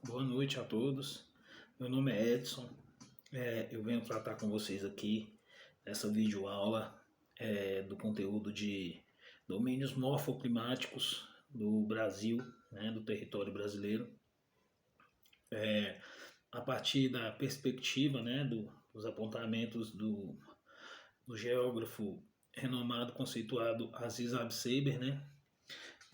Boa noite a todos. Meu nome é Edson. Eu venho tratar com vocês aqui nessa videoaula do conteúdo de domínios morfoclimáticos do Brasil, né, do território brasileiro, a partir da perspectiva, né, dos apontamentos do geógrafo renomado, conceituado Aziz Abseber, né,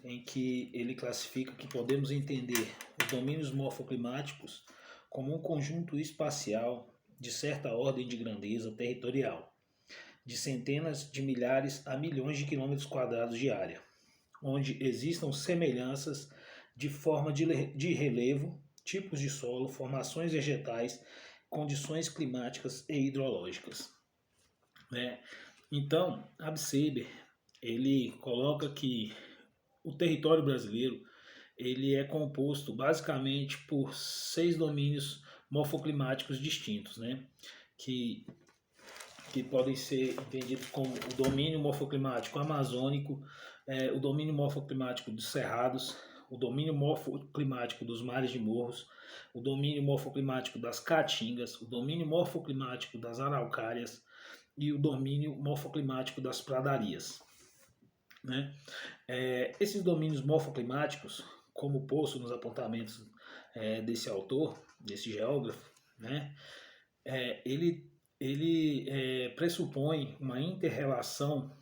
em que ele classifica que podemos entender os domínios morfoclimáticos como um conjunto espacial de certa ordem de grandeza territorial, de centenas de milhares a milhões de quilômetros quadrados de área, onde existam semelhanças de forma de relevo, tipos de solo, formações vegetais, condições climáticas e hidrológicas, né? Então, Abseber ele coloca que o território brasileiro ele é composto basicamente por 6 domínios morfoclimáticos distintos, né? que, que podem ser entendidos como o domínio morfoclimático amazônico, o domínio morfoclimático dos cerrados, o domínio morfoclimático dos mares de morros, o domínio morfoclimático das caatingas, o domínio morfoclimático das araucárias e o domínio morfoclimático das pradarias, né? Esses domínios morfoclimáticos, como posto nos apontamentos desse autor, desse geógrafo, né? Ele pressupõe uma interrelação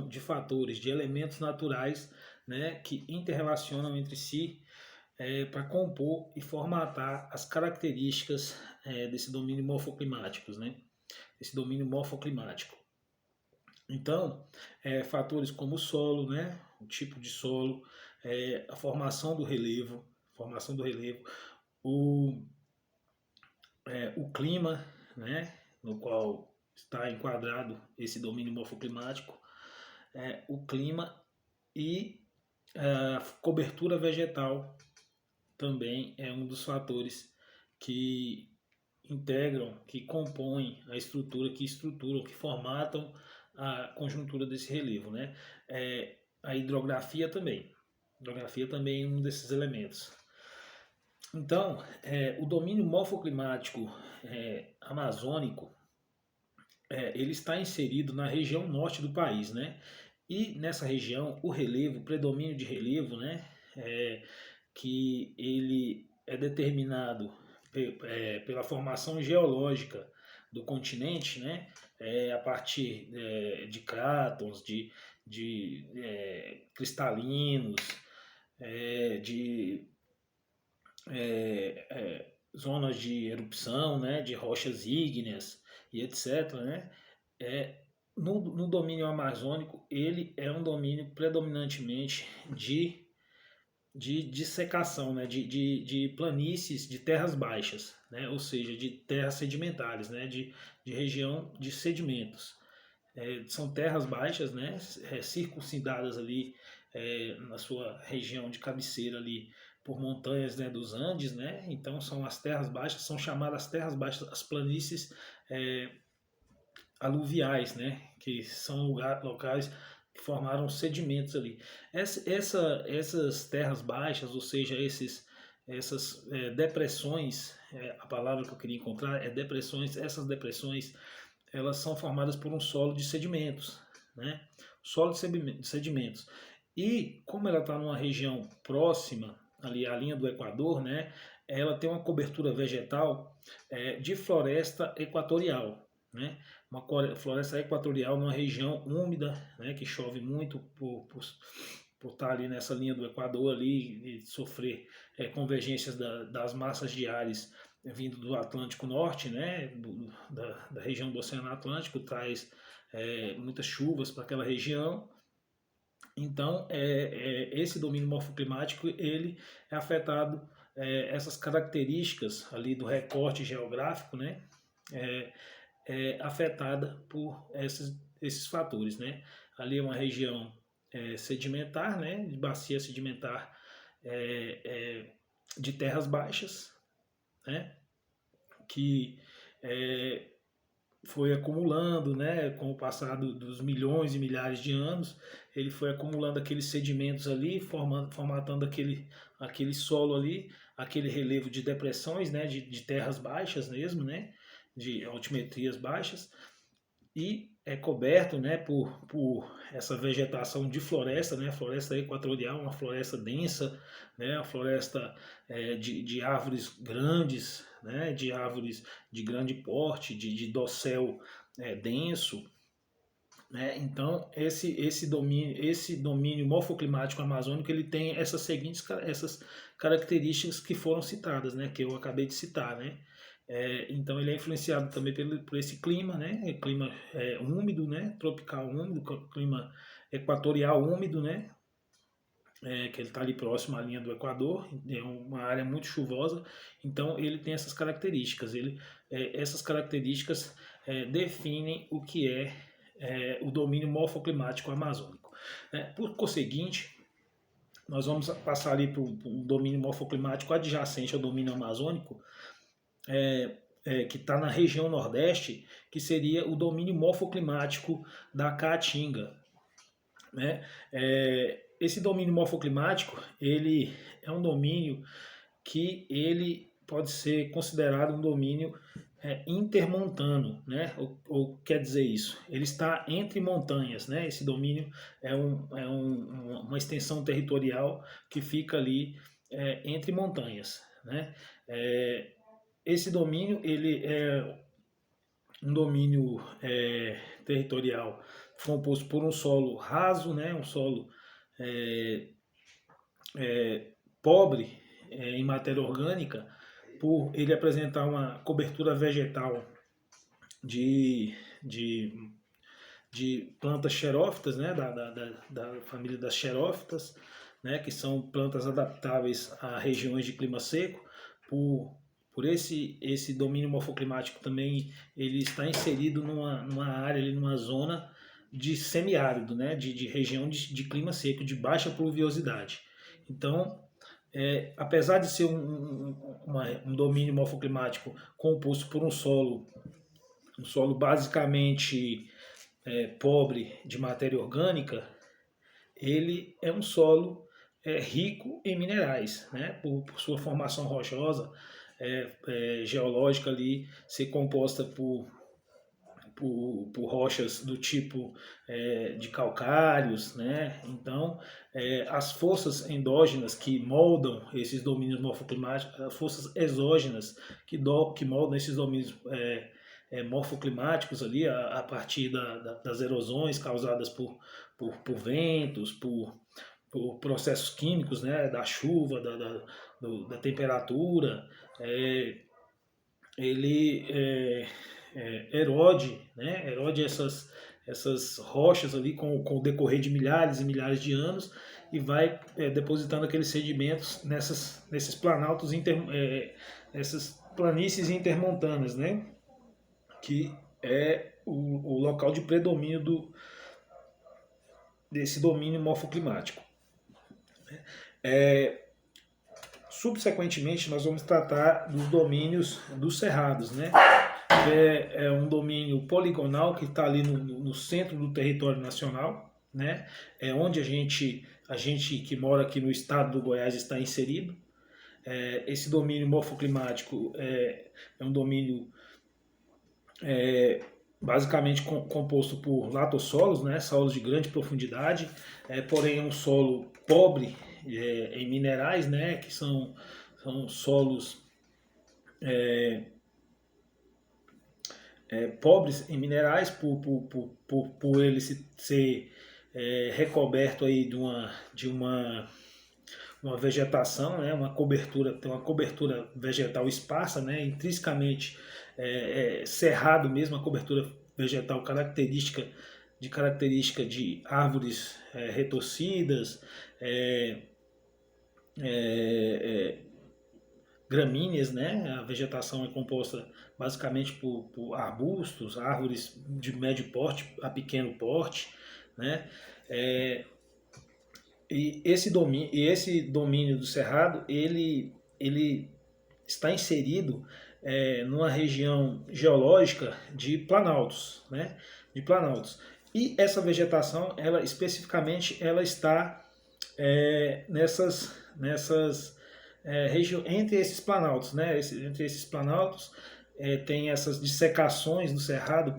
de fatores, de elementos naturais, né, que interrelacionam entre si para compor e formatar as características desse domínio morfoclimáticos, né? Esse domínio morfoclimático. Então, fatores como o solo, né, o tipo de solo, a formação do relevo, o, o clima, né, no qual está enquadrado esse domínio morfoclimático, o clima e a cobertura vegetal também é um dos fatores que integram, que compõem a estrutura, que estruturam, que formatam a conjuntura desse relevo, né? A hidrografia também. A hidrografia também é um desses elementos. Então, o domínio morfoclimático amazônico, ele está inserido na região norte do país, né? E nessa região, o relevo, o predomínio de relevo, né? Que ele é determinado pela formação geológica do continente, né? A partir de crátons, de cristalinos, de zonas de erupção, né? De rochas ígneas e etc. Né? No domínio amazônico, ele é um domínio predominantemente de dissecação, né, de planícies de terras baixas, né, ou seja, de terras sedimentares, né, de região de sedimentos. São terras baixas, né, circuncidadas ali na sua região de cabeceira ali por montanhas, né, dos Andes, né, então são as terras baixas, são chamadas terras baixas, as planícies aluviais, né, que são locais que formaram sedimentos ali. Essas terras baixas, ou seja, essas depressões, a palavra que eu queria encontrar é depressões, essas depressões elas são formadas por um solo de sedimentos, né? Solo de sedimentos. E como ela está numa região próxima ali à linha do Equador, né? Ela tem uma cobertura vegetal de floresta equatorial, né? Uma floresta equatorial numa região úmida, né? Que chove muito por estar ali nessa linha do Equador ali e sofrer convergências das massas de ares vindo do Atlântico Norte, né, da região do Oceano Atlântico, traz muitas chuvas para aquela região. Então, esse domínio morfoclimático ele é afetado, essas características ali do recorte geográfico, né, afetada por esses fatores, né. Ali é uma região sedimentar, né, de bacia sedimentar de terras baixas, né, que foi acumulando, né, com o passar dos milhões e milhares de anos, ele foi acumulando aqueles sedimentos ali, formatando aquele solo ali, aquele relevo de depressões, né, de terras baixas mesmo, né, de altimetrias baixas, e é coberto, né, por essa vegetação de floresta, né, floresta equatorial, uma floresta densa, né, uma floresta de árvores grandes, né, de árvores de grande porte, de dossel denso, né? Então esse domínio morfoclimático amazônico ele tem essas características que foram citadas, né, que eu acabei de citar, né? Então ele é influenciado também por esse clima, né? Clima úmido, né? Tropical úmido, clima equatorial úmido, né? Que ele está ali próximo à linha do Equador, é uma área muito chuvosa, então ele tem essas características. Essas características definem o que o domínio morfoclimático amazônico. Por conseguinte, nós vamos passar ali para o domínio morfoclimático adjacente ao domínio amazônico, que está na região nordeste, que seria o domínio morfoclimático da Caatinga, né? Esse domínio morfoclimático ele é um domínio que ele pode ser considerado um domínio intermontano, né? Ou quer dizer isso? Ele está entre montanhas, né? Esse domínio uma extensão territorial que fica ali entre montanhas, né? Esse domínio ele é um domínio territorial composto por um solo raso, né? Um solo pobre em matéria orgânica, por ele apresentar uma cobertura vegetal de, de, de plantas xerófitas, né, da família das xerófitas, né, que são plantas adaptáveis a regiões de clima seco. Por esse domínio morfoclimático também, ele está inserido numa área, ali, numa zona de semiárido, né, de região de clima seco, de baixa pluviosidade. Então, apesar de ser um domínio morfoclimático composto por um solo basicamente pobre de matéria orgânica, ele é um solo rico em minerais, né? Por sua formação rochosa, geológica ali, ser composta por rochas do tipo de calcários, né? Então, as forças endógenas que moldam esses domínios morfoclimáticos, as forças exógenas que moldam esses domínios morfoclimáticos ali a partir das erosões causadas por ventos, por processos químicos, né? Da chuva, da temperatura, ele erode, né? Erode essas rochas ali com o decorrer de milhares e milhares de anos e vai depositando aqueles sedimentos nesses planaltos, essas planícies intermontanas, né? Que é o local de predomínio desse domínio morfoclimático. Subsequentemente, nós vamos tratar dos domínios dos cerrados, né? Que é um domínio poligonal que está ali no centro do território nacional, né? É onde a gente que mora aqui no estado do Goiás está inserido. Esse domínio morfoclimático é um domínio basicamente composto por latossolos, né? Solos de grande profundidade, porém é um solo pobre em minerais, né? Que são solos pobres em minerais por ele ser recoberto aí de uma vegetação, né, tem uma cobertura vegetal esparsa, né, intrinsecamente cerrado mesmo, a cobertura vegetal característica de árvores retorcidas, gramíneas, né? A vegetação é composta basicamente por arbustos, árvores de médio porte a pequeno porte, né? E esse domínio do cerrado, ele está inserido numa região geológica de planaltos, né? De planaltos. E essa vegetação, ela especificamente, ela está entre esses planaltos, né? Entre esses planaltos tem essas dissecações do cerrado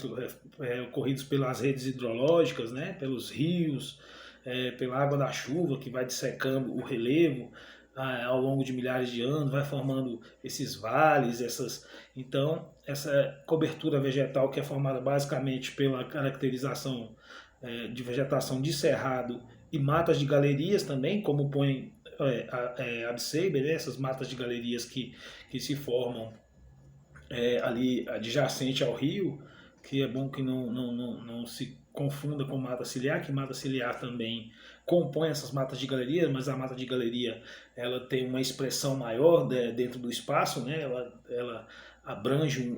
ocorridos pelas redes hidrológicas, né? Pelos rios, pela água da chuva que vai dissecando o relevo ao longo de milhares de anos, vai formando esses vales, então essa cobertura vegetal que é formada basicamente pela caracterização de vegetação de cerrado e matas de galerias também, como põe Abseiber, né? Essas matas de galerias que se formam ali adjacente ao rio, que é bom que não se confunda com mata ciliar, que mata ciliar também compõe essas matas de galeria, mas a mata de galeria ela tem uma expressão maior dentro do espaço, né? Ela abrange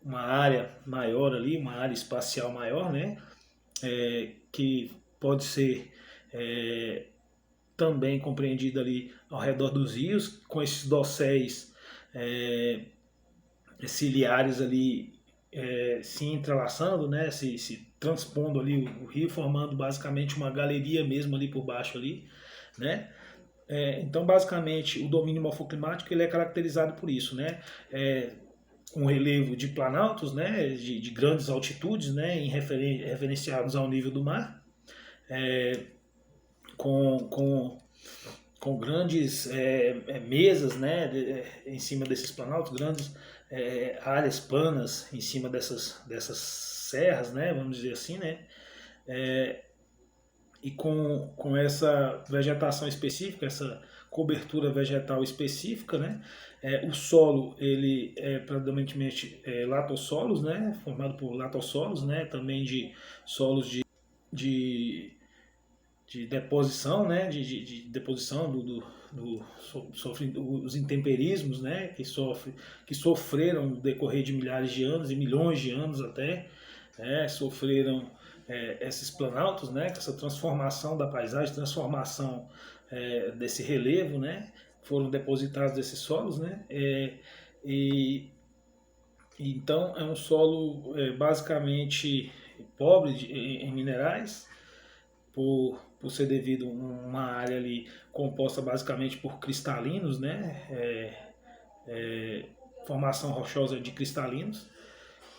uma área maior ali, uma área espacial maior, né? Que pode ser também compreendida ali ao redor dos rios, com esses dosséis ciliares ali se entrelaçando, né, se transpondo ali o rio, formando basicamente uma galeria mesmo ali por baixo ali, né? Então, basicamente, o domínio morfoclimático ele é caracterizado por isso, né? Um relevo de planaltos, né, de grandes altitudes, né, referenciados ao nível do mar, com grandes mesas, né, em cima desses planaltos, grandes áreas planas em cima dessas serras, né, vamos dizer assim, né, e com essa vegetação específica, essa cobertura vegetal específica, né, o solo ele é predominantemente latossolos, né, formado por latossolos, né, também de solos de deposição, né, de deposição sofre os intemperismos, né, que sofreram no decorrer de milhares de anos e milhões de anos até, sofreram esses planaltos, né, com essa transformação da paisagem, transformação desse relevo, né, foram depositados desses solos, né, e então é um solo basicamente pobre em minerais, por ser devido a uma área ali composta basicamente por cristalinos, né? Formação rochosa de cristalinos.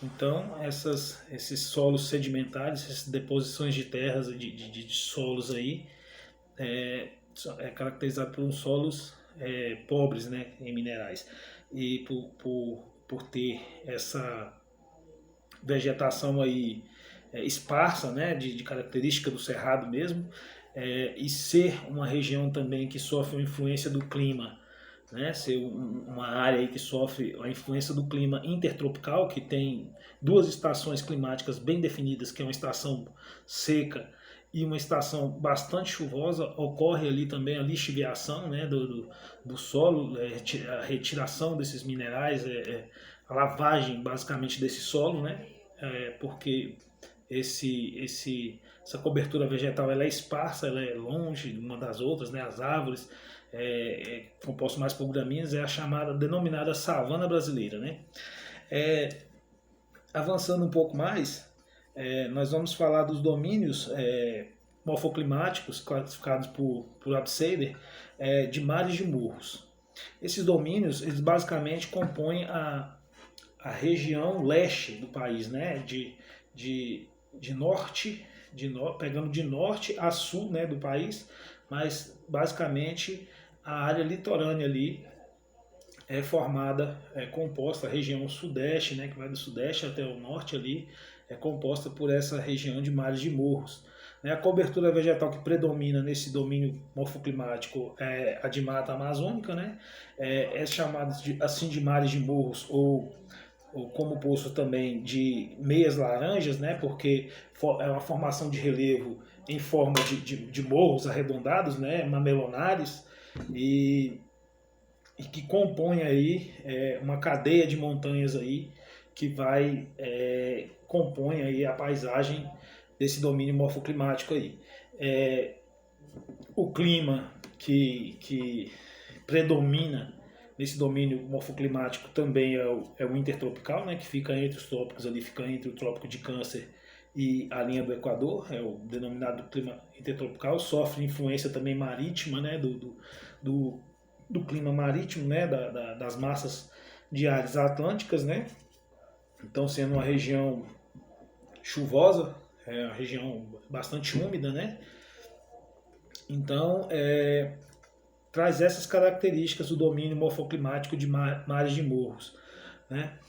Então, esses solos sedimentares, essas deposições de terras, de solos aí, é caracterizado por uns solos pobres, né, em minerais. E por ter essa vegetação aí esparsa, né, de característica do cerrado mesmo, e ser uma região também que sofre a influência do clima, né, ser uma área aí que sofre a influência do clima intertropical, que tem duas estações climáticas bem definidas, que é uma estação seca e uma estação bastante chuvosa. Ocorre ali também a lixiviação, né, do solo, a retiração desses minerais, a lavagem basicamente desse solo, né, porque essa cobertura vegetal ela é esparsa, ela é longe uma das outras, né? As árvores, composto mais por gramíneas, é a chamada, denominada savana brasileira, né? Avançando um pouco mais, nós vamos falar dos domínios morfoclimáticos classificados por Abseiber, de mares de morros. Esses domínios, eles basicamente compõem a região leste do país, né? De norte, pegando de norte a sul, né, do país, mas basicamente a área litorânea ali é formada, composta, a região sudeste, né, que vai do sudeste até o norte ali, é composta por essa região de mares de morros. A cobertura vegetal que predomina nesse domínio morfoclimático é a de mata amazônica, né, é chamada assim de mares de morros ou como poço também de meias laranjas, né, porque é uma formação de relevo em forma de morros arredondados, né, mamelonares, e que compõe aí uma cadeia de montanhas aí que vai compõe aí a paisagem desse domínio morfoclimático aí. O clima que predomina nesse domínio morfoclimático também é o intertropical, né, que fica entre os trópicos ali, fica entre o Trópico de Câncer e a linha do Equador, é o denominado clima intertropical, sofre influência também marítima, né, do clima marítimo, né, das massas de áreas atlânticas, né, então sendo uma região chuvosa, é uma região bastante úmida, né, então traz essas características do domínio morfoclimático de mares de morros, né.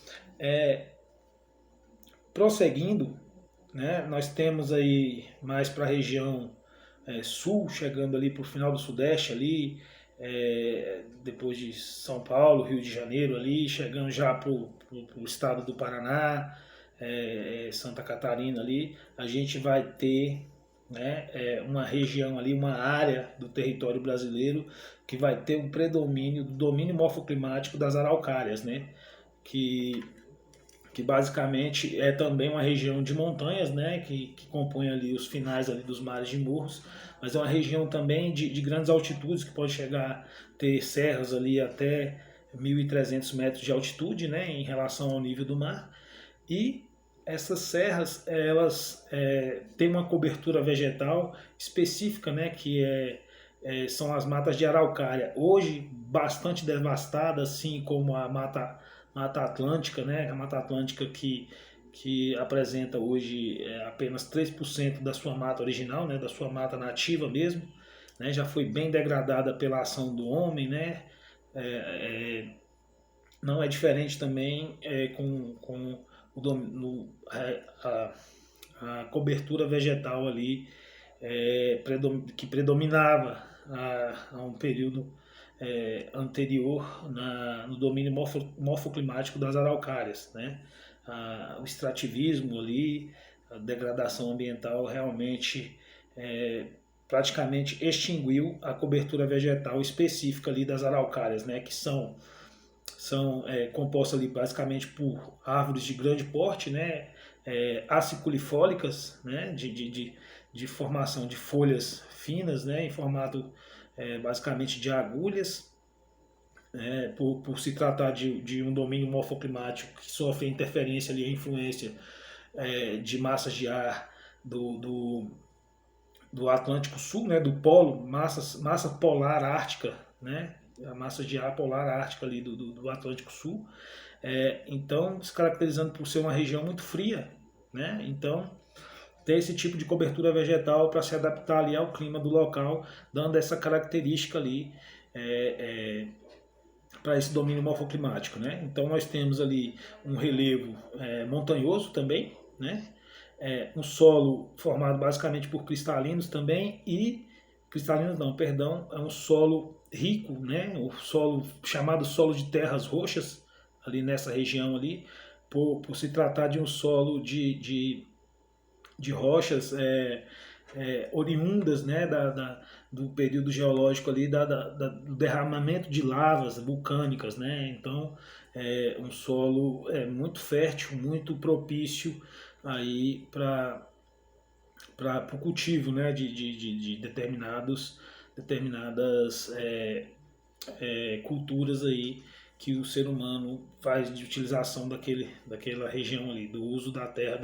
Prosseguindo, né, nós temos aí mais para a região sul, chegando ali para o final do sudeste ali, depois de São Paulo, Rio de Janeiro ali, chegando já para o estado do Paraná, Santa Catarina ali, a gente vai ter, né, uma região ali, uma área do território brasileiro que vai ter um predomínio do domínio morfoclimático das araucárias, né, que basicamente é também uma região de montanhas, né, que compõe ali os finais ali dos mares de morros, mas é uma região também de grandes altitudes, que pode chegar a ter serras ali até 1.300 metros de altitude, né, em relação ao nível do mar, e essas serras, elas têm uma cobertura vegetal específica, né, que são as matas de araucária, hoje bastante devastadas, assim como a Mata Atlântica, né? A Mata Atlântica que apresenta hoje apenas 3% da sua mata original, né? Da sua mata nativa mesmo, né? Já foi bem degradada pela ação do homem, né? Não é diferente também com a cobertura vegetal ali que predominava a um período anterior no domínio morfoclimático das araucárias, né? O extrativismo ali, a degradação ambiental realmente praticamente extinguiu a cobertura vegetal específica ali das araucárias, né? Que são compostas ali basicamente por árvores de grande porte, né? Aciculifólicas, né? De formação de folhas finas, né? Em formato basicamente de agulhas, por se tratar de um domínio morfoclimático que sofre a interferência ali, a influência de massas de ar do Atlântico Sul, né, do polo, massa polar ártica, né, a massa de ar polar ártica ali do Atlântico Sul, então se caracterizando por ser uma região muito fria, né, então ter esse tipo de cobertura vegetal para se adaptar ali ao clima do local, dando essa característica ali para esse domínio morfoclimático, né? Então nós temos ali um relevo montanhoso também, né? Um solo formado basicamente por cristalinos também e cristalinos não, perdão, é um solo rico, né? O solo chamado solo de terras roxas ali nessa região ali, por se tratar de um solo de rochas oriundas, né, do período geológico ali, do derramamento de lavas vulcânicas, né? Então um solo muito fértil, muito propício aí para o cultivo, né, de determinadas culturas aí que o ser humano faz de utilização daquela região ali, do uso da terra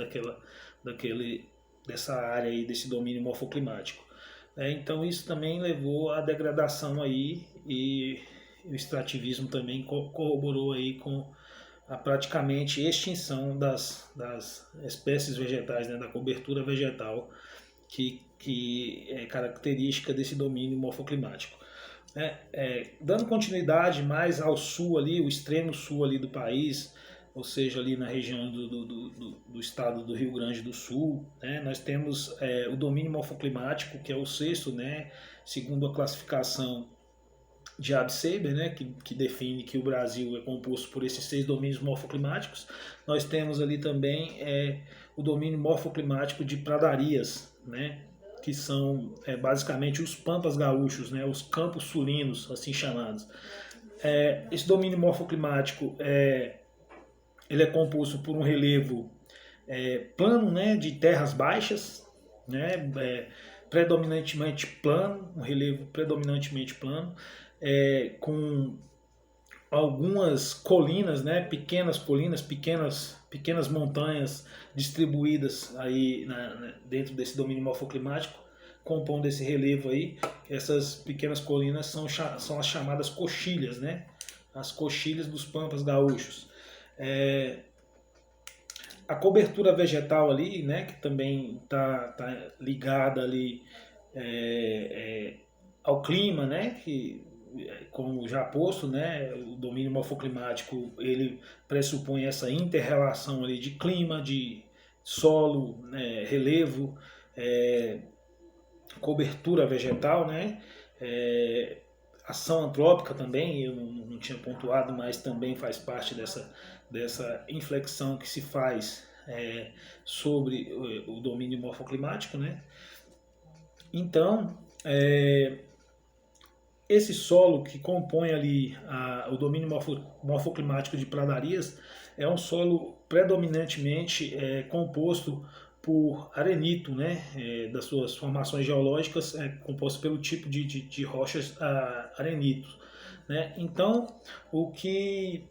dessa área aí, desse domínio morfoclimático. Então isso também levou à degradação aí e o extrativismo também corroborou aí com a praticamente extinção das espécies vegetais, né, da cobertura vegetal que é característica desse domínio morfoclimático. Dando continuidade mais ao sul ali, o extremo sul ali do país, ou seja, ali na região do estado do Rio Grande do Sul, né, nós temos o domínio morfoclimático, que é o sexto, né, segundo a classificação de Abseber, né, que define que o Brasil é composto por esses 6 domínios morfoclimáticos. Nós temos ali também o domínio morfoclimático de pradarias, né, que são basicamente os pampas gaúchos, né, os campos sulinos, assim chamados. Esse domínio morfoclimático ele é composto por um relevo plano, né, de terras baixas, né, predominantemente plano, um relevo predominantemente plano, com algumas colinas, né, pequenas colinas, pequenas montanhas distribuídas aí dentro desse domínio morfoclimático, compondo esse relevo aí. Essas pequenas colinas são as chamadas coxilhas, né, as coxilhas dos pampas gaúchos. A cobertura vegetal ali, né, que também tá ligada ali ao clima, né, que como já posto, né, o domínio morfoclimático ele pressupõe essa inter-relação ali de clima, de solo, né, relevo, cobertura vegetal, né, ação antrópica também, eu não tinha pontuado, mas também faz parte dessa inflexão que se faz sobre o domínio morfoclimático, né. Então, esse solo que compõe ali o domínio morfoclimático de pradarias é um solo predominantemente composto por arenito, né? Das suas formações geológicas, composto pelo tipo de rochas arenito. Né? Então, o que